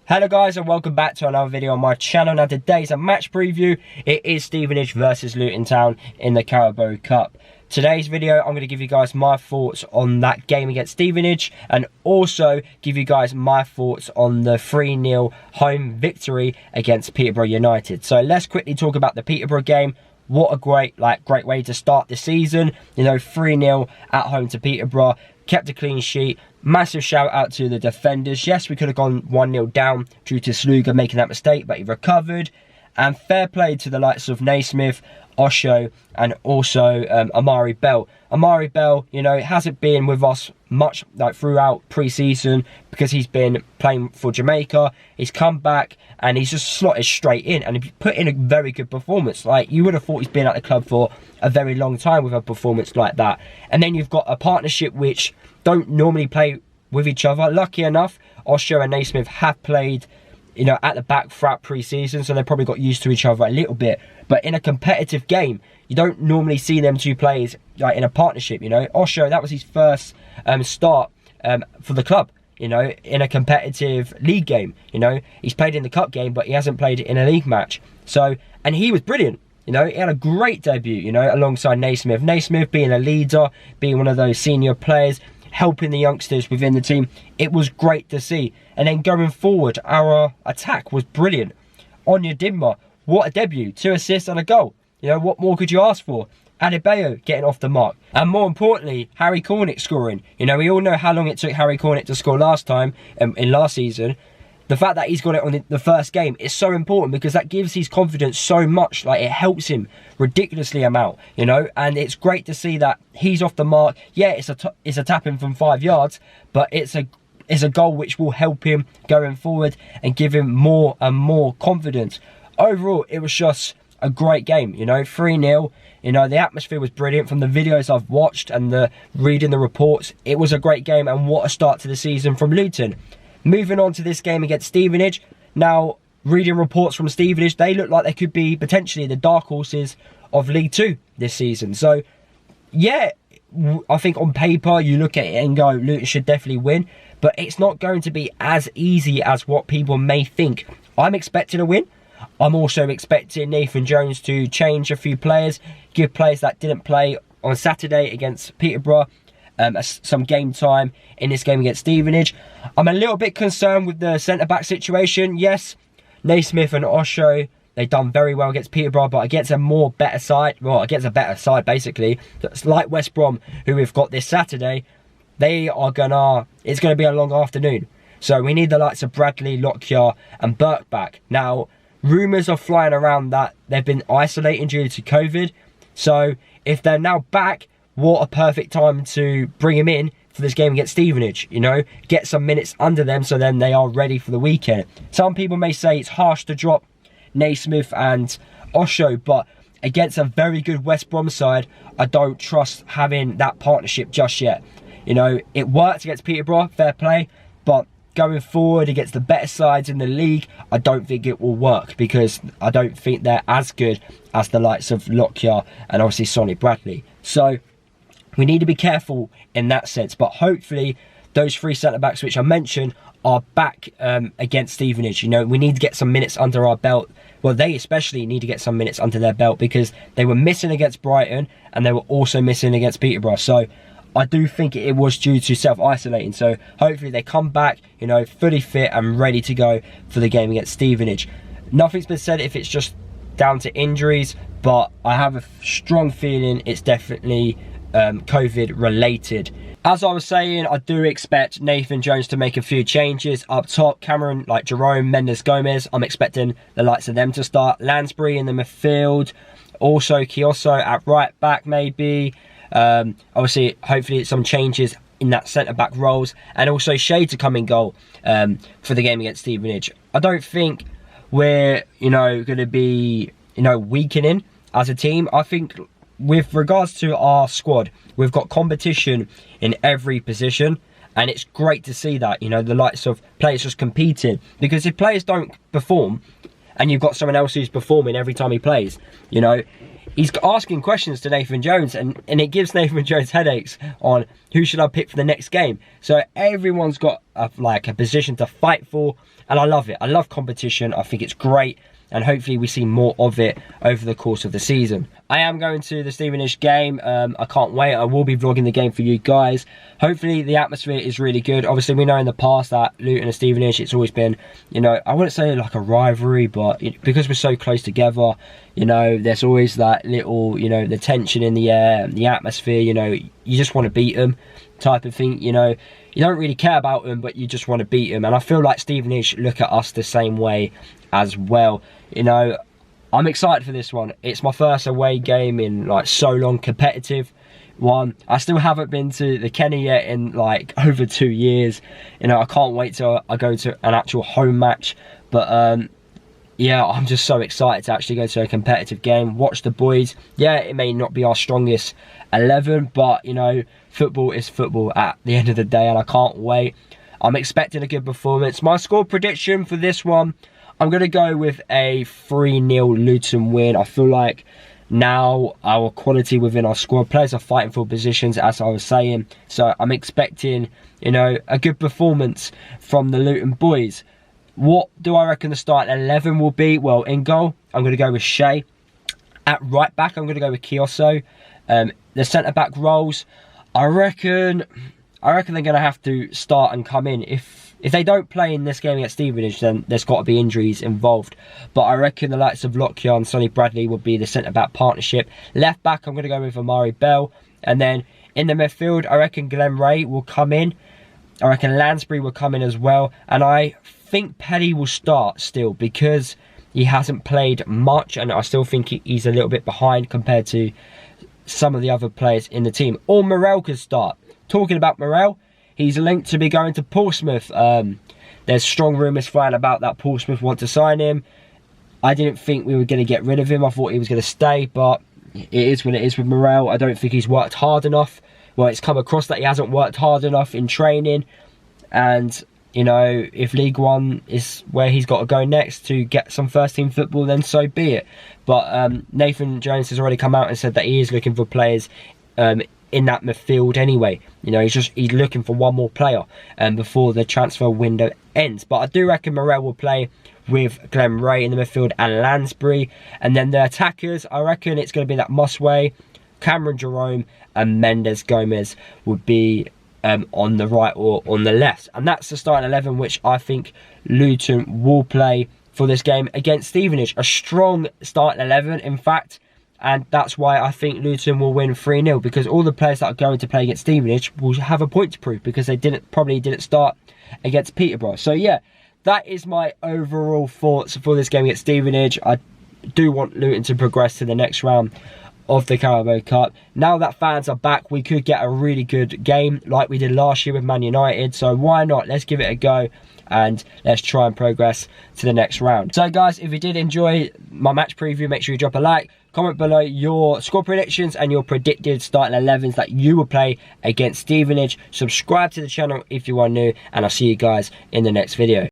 Hello guys and welcome back to another video on my channel. Now today's a match preview. It is Stevenage versus Luton Town in the Carabao Cup. Today's video I'm going to give you guys my thoughts on that game against Stevenage and also give you guys my thoughts on the 3-0 home victory against Peterborough United. So let's quickly talk about the Peterborough game. What a great way to start the season. You know, 3-0 at home to Peterborough. Kept a clean sheet. Massive shout out to the defenders. Yes, we could have gone 1-0 down due to Sluga making that mistake, but he recovered. And fair play to the likes of Naismith, Osho, and also Amari Bell. Amari Bell, you know, hasn't been with us much throughout pre-season because he's been playing for Jamaica. He's come back and he's just slotted straight in and he put in a very good performance. Like, you would have thought he's been at the club for a very long time with a performance like that. And then you've got a partnership which don't normally play with each other. Lucky enough, Osho and Naismith have played, you know, at the back throughout pre-season, so they probably got used to each other a little bit. But in a competitive game, you don't normally see them two players in a partnership. You know, Osho, that was his first start for the club, you know, in a competitive league game. You know, he's played in the cup game, but he hasn't played in a league match. So, and he was brilliant. You know, he had a great debut, you know, alongside Naismith. Naismith being a leader, being one of those senior players, helping the youngsters within the team. It was great to see. And then going forward, our attack was brilliant. Onya Dimma, what a debut. 2 assists and a goal. You know, what more could you ask for? Adebayo getting off the mark. And more importantly, Harry Cornick scoring. You know, we all know how long it took Harry Cornick to score last time, in last season. The fact that he's got it on the first game is so important because that gives his confidence so much. Like, it helps him ridiculously amount, you know. And it's great to see that he's off the mark. Yeah, it's a tap-in from 5 yards, but it's a goal which will help him going forward and give him more and more confidence. Overall, it was just a great game, you know, 3-0. You know, the atmosphere was brilliant from the videos I've watched and reading the reports. It was a great game and what a start to the season from Luton. Moving on to this game against Stevenage. Now, reading reports from Stevenage, they look like they could be potentially the dark horses of League 2 this season. So, yeah, I think on paper, you look at it and go, Luton should definitely win. But it's not going to be as easy as what people may think. I'm expecting a win. I'm also expecting Nathan Jones to change a few players, give players that didn't play on Saturday against Peterborough some game time in this game against Stevenage. I'm a little bit concerned with the centre-back situation. Yes, Naismith and Osho, they've done very well against Peterborough, but against a better side, basically, that's like West Brom, who we've got this Saturday, it's going to be a long afternoon. So we need the likes of Bradley, Lockyer and Burke back. Now, rumours are flying around that they've been isolating due to COVID. So if they're now back, what a perfect time to bring him in for this game against Stevenage, you know, get some minutes under them so then they are ready for the weekend. Some people may say it's harsh to drop Naismith and Osho, but against a very good West Brom side, I don't trust having that partnership just yet. You know, it worked against Peterborough, fair play, but going forward against the better sides in the league, I don't think it will work because I don't think they're as good as the likes of Lockyer and obviously Sonny Bradley. So we need to be careful in that sense, but hopefully those 3 centre-backs which I mentioned are back against Stevenage. You know, we need to get some minutes under our belt. Well, they especially need to get some minutes under their belt because they were missing against Brighton and they were also missing against Peterborough. So I do think it was due to self-isolating. So hopefully they come back, you know, fully fit and ready to go for the game against Stevenage. Nothing's been said if it's just down to injuries, but I have a strong feeling it's definitely COVID related. As I was saying, I do expect Nathan Jones to make a few changes up top. Cameron, like Jerome, Mendes Gomez, I'm expecting the likes of them to start. Lansbury in the midfield, also Kioso at right back maybe. Obviously, hopefully some changes in that centre-back roles, and also Shea to come in goal for the game against Stevenage. I don't think we're, you know, going to be, you know, weakening as a team. I think with regards to our squad, we've got competition in every position, and it's great to see that, you know, the likes of players just competing. Because if players don't perform, and you've got someone else who's performing every time he plays, you know, he's asking questions to Nathan Jones, and it gives Nathan Jones headaches on who should I pick for the next game. So everyone's got like a position to fight for, and I love it. I love competition. I think it's great, and hopefully we see more of it over the course of the season. I am going to the Stevenage game. I can't wait. I will be vlogging the game for you guys. Hopefully the atmosphere is really good. Obviously we know in the past that Luton and Stevenage, it's always been, you know, I wouldn't say like a rivalry, but because we're so close together, you know, there's always that little, you know, the tension in the air, the atmosphere, you know, you just want to beat them type of thing, you know. You don't really care about them, but you just want to beat them. And I feel like Stevenage look at us the same way as well. You know, I'm excited for this one. It's my first away game in like so long, competitive one. I still haven't been to the Kenny yet in like over 2 years. You know, I can't wait till I go to an actual home match. But yeah, I'm just so excited to actually go to a competitive game, watch the boys. Yeah, it may not be our strongest 11, but you know, football is football at the end of the day, and I can't wait. I'm expecting a good performance. My score prediction for this one, I'm going to go with a 3-0 Luton win. I feel like now our quality within our squad, players are fighting for positions, as I was saying. So I'm expecting, you know, a good performance from the Luton boys. What do I reckon the starting 11 will be? Well, in goal, I'm going to go with Shea. At right back, I'm going to go with Kioso. The centre-back roles, I reckon they're going to have to start and come in. If they don't play in this game against Stevenage, then there's got to be injuries involved. But I reckon the likes of Lockyer and Sonny Bradley will be the centre-back partnership. Left back, I'm going to go with Amari Bell. And then in the midfield, I reckon Glenn Ray will come in. I reckon Lansbury will come in as well. And I think Petty will start still because he hasn't played much. And I still think he's a little bit behind compared to some of the other players in the team. Or Morel could start. Talking about Morel, he's linked to be going to Portsmouth. There's strong rumours flying about that Portsmouth want to sign him. I didn't think we were going to get rid of him. I thought he was going to stay, but it is what it is with Morel. I don't think he's worked hard enough. Well, it's come across that he hasn't worked hard enough in training. And, you know, if League One is where he's got to go next to get some first-team football, then so be it. But Nathan Jones has already come out and said that he is looking for players in that midfield anyway. You know, he's looking for one more player before the transfer window ends. But I do reckon Morel will play with Glenn Ray in the midfield and Lansbury. And then the attackers, I reckon it's going to be that Musway, Cameron Jerome and Mendes Gomez would be on the right or on the left. And that's the starting 11 which I think Luton will play for this game against Stevenage. A strong starting 11, in fact. And that's why I think Luton will win 3-0, because all the players that are going to play against Stevenage will have a point to prove because they probably didn't start against Peterborough. So yeah, that is my overall thoughts for this game against Stevenage. I do want Luton to progress to the next round of the Carabao Cup. Now that fans are back, we could get a really good game like we did last year with Man United. So why not? Let's give it a go and let's try and progress to the next round. So guys, if you did enjoy my match preview, make sure you drop a like, comment below your score predictions and your predicted starting 11s that you will play against Stevenage. Subscribe to the channel if you are new, and I'll see you guys in the next video.